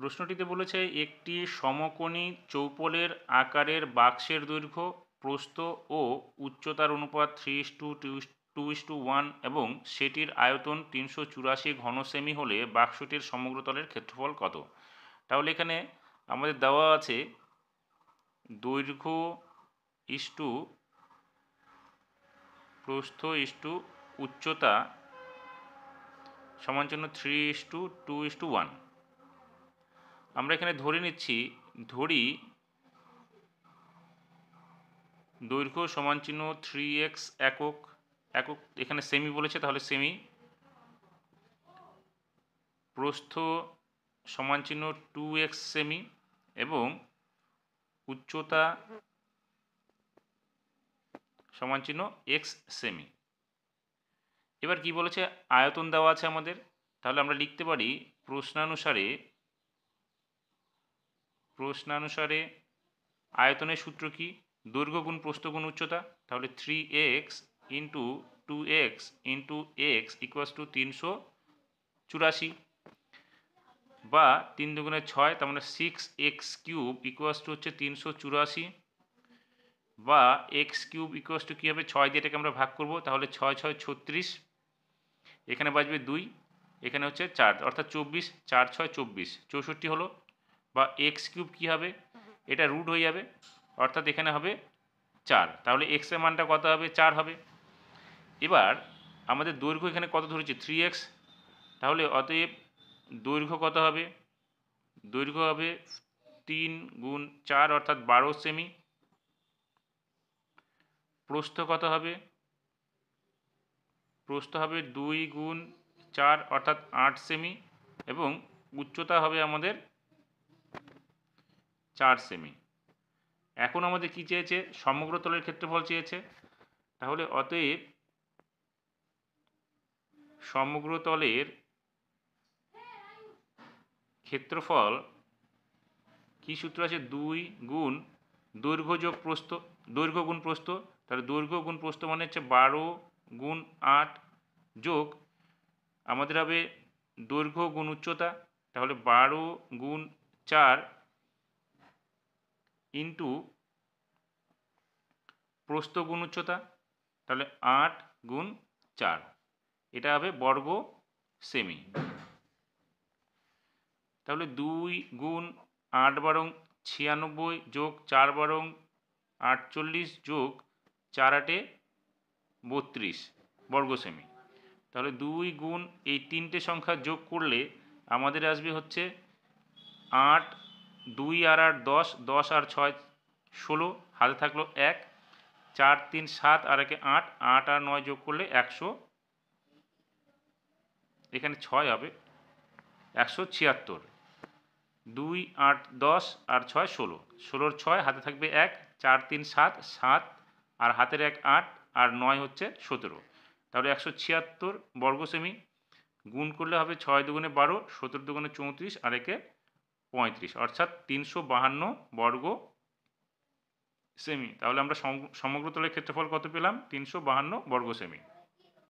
প্রশ্নটিতে বলেছে একটি সমকোণী চৌপলের আকারের বাক্সের দৈর্ঘ্য প্রস্থ ও উচ্চতার অনুপাত 3:2:1 এবং সেটির আয়তন 384 ঘন সেমি হলে বাক্সটির সমগ্র তলের ক্ষেত্রফল কত। তাহলে এখানে আমাদের দেওয়া আছে দৈর্ঘ্য ইস্টু প্রস্থ ইস্টু উচ্চতা সমান জন্য 3:2:1। আমরা এখানে ধরে নিচ্ছি দৈর্ঘ্য সমান চিহ্ন 3x একক, এখানে সেমি বলেছে তাহলে সেমি, প্রস্থ সমান চিহ্ন 2x সেমি এবং উচ্চতা সমান চিহ্ন x সেমি। এবার কি বলেছে, আয়তন দেওয়া আছে আমাদের, তাহলে আমরা লিখতে পারি প্রশ্নানুসারে আয়তনের সূত্র কি, দৈর্ঘ্য গুণ প্রস্থ গুণ উচ্চতা। তাহলে 3x into 2x into x equals to 384 বা 3 দুগুণে 6, তার মানে 6x কিউব ইকুয়ালস টু হচ্ছে 384 বা x কিউব ইকুয়ালস টু কী হবে, 6 দিয়ে এটাকে আমরা ভাগ করব, তাহলে 6 6 36, এখানে বাজবে 2, এখানে হচ্ছে 4 অর্থাৎ 24, 4 6 24, 64 হলো। বা এক্স কিউব কী হবে, এটা রুট হয়ে যাবে অর্থাৎ এখানে হবে 4, তাহলে এক্সের মানটা কত হবে, 4 হবে। এবার আমাদের দৈর্ঘ্য এখানে কত ধরেছি, 3x, তাহলে অতএব দৈর্ঘ্য কত হবে, দৈর্ঘ্য হবে 3 গুণ 4 অর্থাৎ 12 সেমি। প্রস্থ কত হবে, প্রস্থ হবে 2 গুণ 4 অর্থাৎ 8 সেমি এবং উচ্চতা হবে আমাদের 4 সেমি। এখন আমাদের কি চেয়েছে, সমগ্র তলের ক্ষেত্রফল চেয়েছে, তাহলে অতএব সমগ্র তলের ক্ষেত্রফল কি সূত্র আছে, 2 গুণ দৈর্ঘ্য যোগ প্রস্থ, দৈর্ঘ্য গুণ প্রস্থ, তাহলে দৈর্ঘ্য গুণ প্রস্থ মানে হচ্ছে 12 গুণ 8 যোগ আমাদের হবে দৈর্ঘ্য গুণ উচ্চতা, তাহলে 12 গুণ 4 ইন্টু প্রস্থ গুণ উচ্চতা, তাহলে 8 গুণ 4, এটা হবে বর্গ সেমি। তাহলে 2 গুণ 8 বারং 96 যোগ 4 বারং 48 যোগ 4 8 32 বর্গ সেমি। তাহলে 2 গুণ এই তিনটে সংখ্যা যোগ করলে আমাদের আসবে হচ্ছে 8, 2 আর 8 10, 10 আর 6 16, হাতে থাকলো 1, 4 3 7 আর 1 8, 8 আর 9 যোগ করলে 100, এখানে 6 হবে 176, 2 8 10 আর 6 16, 16 6 হাতে থাকবে 1, 4 3 7 7 আর হাতের 1 8 আর 9 হচ্ছে 17, তাহলে 176 বর্গ সেমি। গুণ করলে হবে 6 দুগুণে 12, 17 দুগুণে 34 আর 1 35 অর্থাৎ 352 বর্গ সেমি। তাহলে আমরা সমগ্র তলের ক্ষেত্রফল কত পেলাম, 352 বর্গ সেমি।